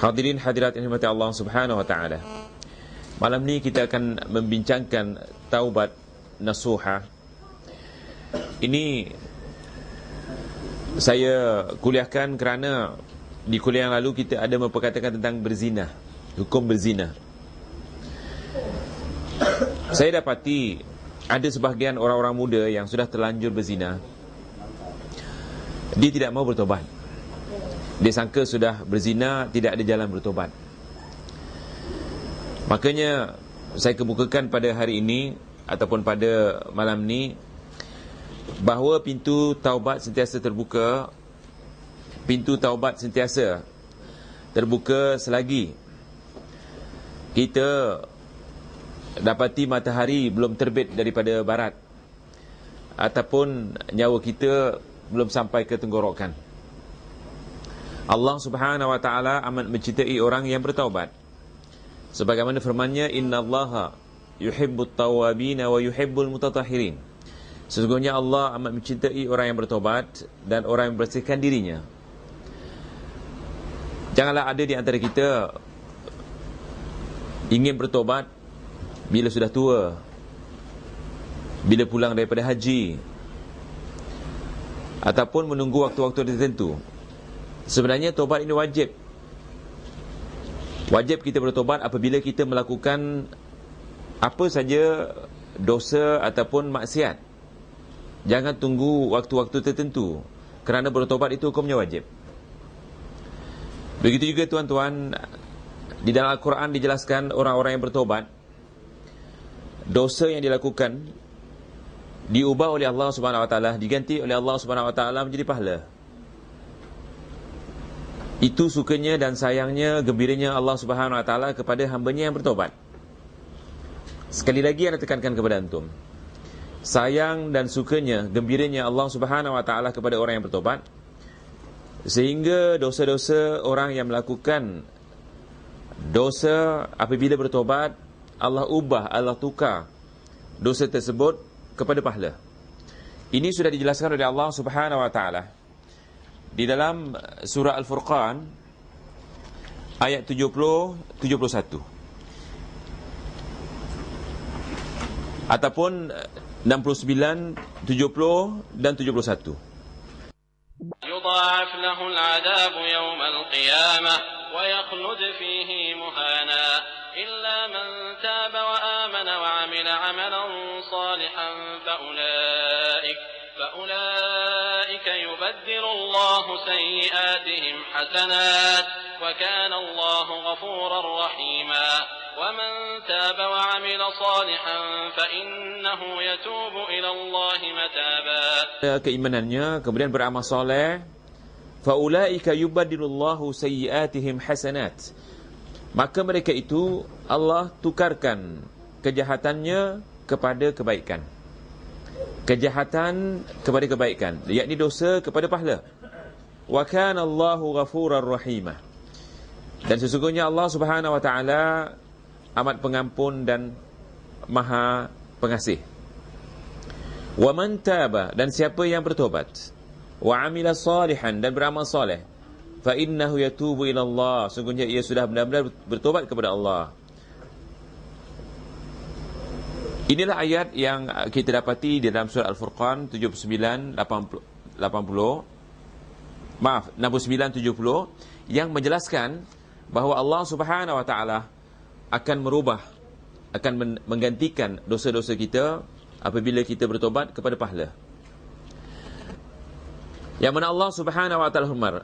Hadirin hadirat yang dirahmati Allah Subhanahu wa taala. Malam ni kita akan membincangkan taubat nasuha. Ini saya kuliahkan kerana di kuliah yang lalu kita ada memperkatakan tentang berzina, hukum berzina. Saya dapati ada sebahagian orang-orang muda yang sudah terlanjur berzina. Dia tidak mau bertobat. Dia sangka sudah berzina, tidak ada jalan bertobat. Makanya saya kemukakan pada hari ini ataupun pada malam ni bahawa pintu taubat sentiasa terbuka. Pintu taubat sentiasa terbuka selagi kita dapati matahari belum terbit daripada barat ataupun nyawa kita belum sampai ke tenggorokan. Allah Subhanahu wa taala amat mencintai orang yang bertaubat. Sebagaimana firman-Nya, innallaha yuhibbut tawwabin wa yuhibbul mutatahhirin. Sesungguhnya Allah amat mencintai orang yang bertaubat dan orang yang membersihkan dirinya. Janganlah ada di antara kita ingin bertobat bila sudah tua, bila pulang daripada haji, ataupun menunggu waktu-waktu tertentu. Sebenarnya tobat ini wajib. Wajib kita bertobat apabila kita melakukan apa saja dosa ataupun maksiat. Jangan tunggu waktu-waktu tertentu, kerana bertobat itu hukumnya wajib. Begitu juga tuan-tuan, di dalam Al-Quran dijelaskan orang-orang yang bertobat, dosa yang dilakukan diubah oleh Allah Subhanahu wa taala, diganti oleh Allah Subhanahu wa taala menjadi pahala. Itu sukanya dan sayangnya, gembiranya Allah Subhanahu wa taala kepada hamba-Nya yang bertobat. Sekali lagi saya tekankan kepada antum, sayang dan sukanya, gembiranya Allah Subhanahu wa taala kepada orang yang bertobat, sehingga dosa-dosa orang yang melakukan dosa apabila bertobat, Allah ubah, Allah tukar dosa tersebut kepada pahala. Ini sudah dijelaskan oleh Allah Subhanahu wa taala di dalam surah Al-Furqan ayat 70-71 ataupun 69, 70 dan 71. يضاعف له العذاب يوم القيامة ويخلد فيه مهانا إلا من تاب وآمن وعمل عملا صالحا فأولئك يبدل الله سيئاتهم حسنات وكان الله غفورا رحيما ومن تاب وعمل صالحا فإنه يتوب إلى الله متابا. Keimanannya kemudian beramal soleh, faulaika yubaddilullahu sayyiatihim hasanat, maka mereka itu Allah tukarkan kejahatannya kepada kebaikan, kejahatan kepada kebaikan, yakni dosa kepada pahala. Wa kana Allahu ghafurar rahimah, dan sesungguhnya Allah Subhanahu wa taala amat pengampun dan maha pengasih. Wa man taba, dan siapa yang bertobat, wa amila salihan, dan beramal soleh, fa innahu yatubu ila Allah, sungguhnya ia sudah benar-benar bertobat kepada Allah. Inilah ayat yang kita dapati di dalam surah Al-Furqan 69, 70, yang menjelaskan bahawa Allah Subhanahu wa taala akan merubah, akan menggantikan dosa-dosa kita apabila kita bertobat kepada pahala. Yang mana Allah Subhanahu wa taala firman,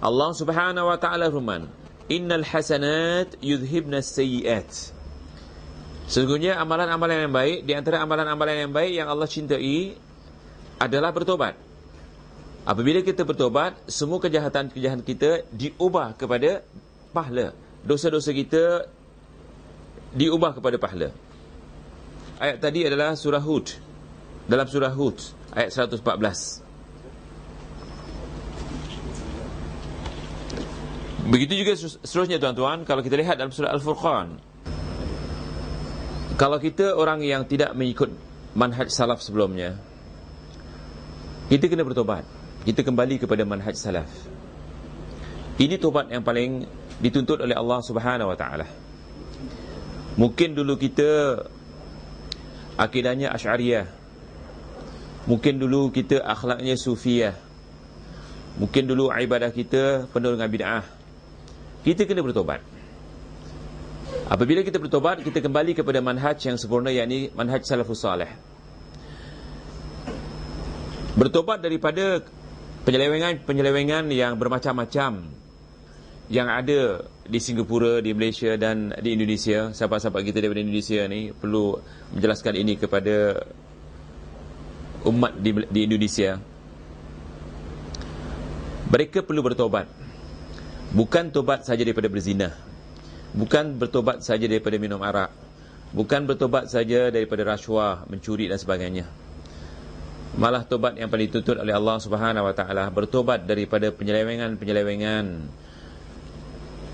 Allah Subhanahu wa taala firman, innal hasanat yudhibna sayyiat. Sesungguhnya amalan-amalan yang baik, di antara amalan-amalan yang baik yang Allah cintai adalah bertobat. Apabila kita bertobat, semua kejahatan-kejahatan kita diubah kepada pahala. Dosa-dosa kita diubah kepada pahala. Ayat tadi adalah surah Hud. Dalam surah Hud ayat 114. Begitu juga seterusnya tuan-tuan, kalau kita lihat dalam surah Al-Furqan, kalau kita orang yang tidak mengikut manhaj salaf sebelumnya, kita kena bertobat. Kita kembali kepada manhaj salaf. Ini tobat yang paling dituntut oleh Allah Subhanahu wa taala. Mungkin dulu kita akidahnya Asy'ariyah. Mungkin dulu kita akhlaknya Sufiyah. Mungkin dulu ibadah kita penuh dengan bid'ah. Kita kena bertobat. Apabila kita bertobat, kita kembali kepada manhaj yang sempurna, yakni manhaj salafus salih. Bertobat daripada penyelewengan yang bermacam-macam yang ada di Singapura, di Malaysia dan di Indonesia. Sahabat-sahabat kita daripada Indonesia ni perlu menjelaskan ini kepada umat di Indonesia. Mereka perlu bertobat. Bukan tobat saja daripada berzina, bukan bertobat saja daripada minum arak, bukan bertobat saja daripada rasuah, mencuri dan sebagainya. Malah tobat yang paling dituntut oleh Allah Subhanahu wa taala, bertobat daripada penyelewengan-penyelewengan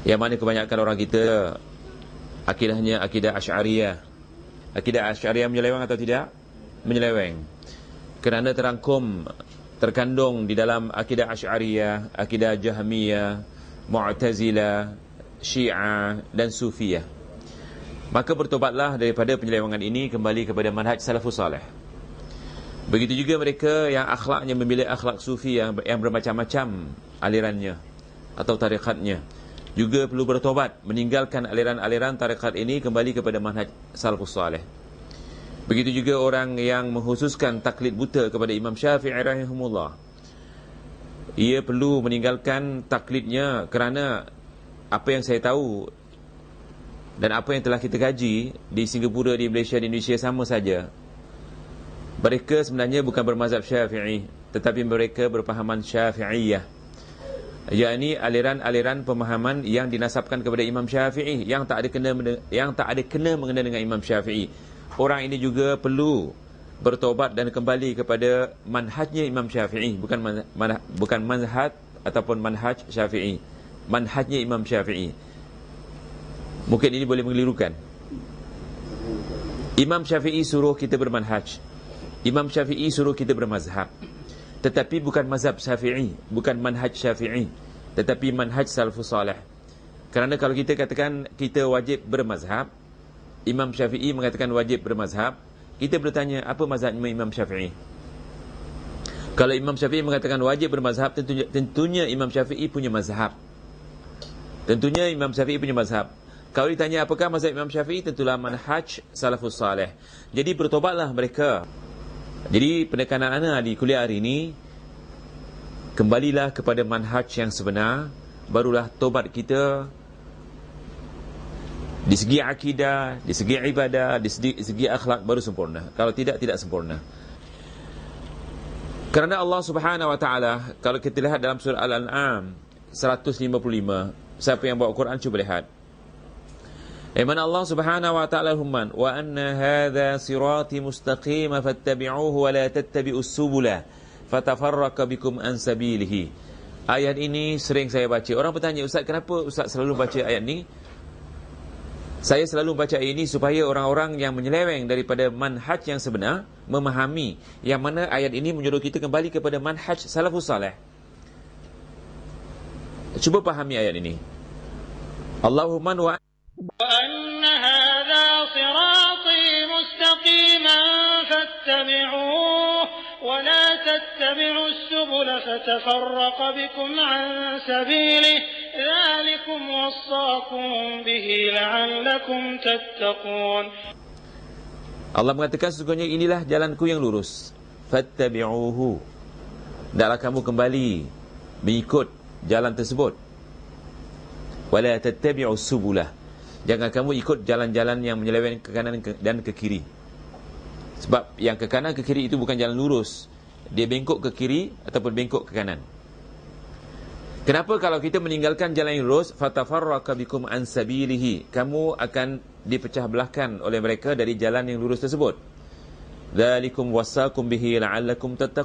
yang mana kebanyakan orang kita akidahnya akidah Asy'ariyah. Akidah Asy'ariyah menyeleweng atau tidak? Menyeleweng. Kerana terkandung di dalam akidah Asy'ariyah, akidah Jahmiyah, Mu'tazilah, Syiah dan Sufiyah. Maka bertobatlah daripada penyelewengan ini, kembali kepada manhaj salafus salih. Begitu juga mereka yang akhlaknya memilih akhlak Sufi yang bermacam-macam alirannya atau tarikatnya, juga perlu bertobat, meninggalkan aliran-aliran tarikat ini, kembali kepada manhaj salafus salih. Begitu juga orang yang menghususkan taklid buta kepada Imam Syafi'i rahimahullah, ia perlu meninggalkan taklidnya, kerana apa yang saya tahu dan apa yang telah kita kaji di Singapura, di Malaysia, di Indonesia sama saja. Mereka sebenarnya bukan bermazhab Syafi'i, tetapi mereka berpahaman Syafi'iyah, yakni aliran-aliran pemahaman yang dinasabkan kepada Imam Syafi'i, yang tak ada kena mengena dengan Imam Syafi'i. Orang ini juga perlu bertobat dan kembali kepada manhajnya Imam Syafi'i, bukan manhaj ataupun manhaj Syafi'i, manhajnya Imam Syafi'i. Mungkin ini boleh mengelirukan. Imam Syafi'i suruh kita bermanhaj, Imam Syafi'i suruh kita bermazhab, tetapi bukan mazhab Syafi'i, bukan manhaj Syafi'i, tetapi manhaj salafus salih. Kerana kalau kita katakan kita wajib bermazhab, Imam Syafi'i mengatakan wajib bermazhab, kita bertanya, apa mazhabnya Imam Syafi'i? Kalau Imam Syafi'i mengatakan wajib bermazhab, tentunya Imam Syafi'i punya mazhab. Tentunya Imam Syafi'i punya mazhab. Kalau ditanya apakah mazhab Imam Syafi'i, tentulah manhaj salafus salih. Jadi bertobatlah mereka. Jadi penekanan ana di kuliah hari ini, kembalilah kepada manhaj yang sebenar, barulah tobat kita di segi akidah, di segi ibadah, di segi akhlak baru sempurna. Kalau tidak, tidak sempurna. Kerana Allah Subhanahu wa taala, kalau kita lihat dalam surah Al-An'am 155, siapa yang bawa Quran cuba lihat. Mana Allah Subhanahu wa taala firman, "Wa anna hadza sirati mustaqima fattabi'uhu wa la tattabi'us subula fatafarraqa bikum an sabilihi." Ayat ini sering saya baca. Orang bertanya, "Ustaz, kenapa Ustaz selalu baca ayat ini?" Saya selalu baca ini supaya orang-orang yang menyeleweng daripada manhaj yang sebenar memahami yang mana ayat ini menyuruh kita kembali kepada manhaj salafus salih. Cuba pahami ayat ini. Allahumma wa anna hadha sirati mustaqiman fattabi'uhu wa la tattabi'us subula fatafarraqa bikum an sabilihi. ذلكم وصاكم به لعلكم تتقون. Allah mengatakan sesungguhnya inilah jalanku yang lurus. Fattabi'uhu. Hendaklah kamu kembali mengikut jalan tersebut. Wala tattabi'us subulah. Jangan kamu ikut jalan-jalan yang menyeleweng ke kanan dan ke kiri. Sebab yang ke kanan ke kiri itu bukan jalan lurus. Dia bengkok ke kiri ataupun bengkok ke kanan. Kenapa kalau kita meninggalkan jalan yang lurus, fatafarraqa bikum an sabilihi, kamu akan dipecah belahkan oleh mereka dari jalan yang lurus tersebut. Dzalikum wasaqum bihi la'allakum tattaqun.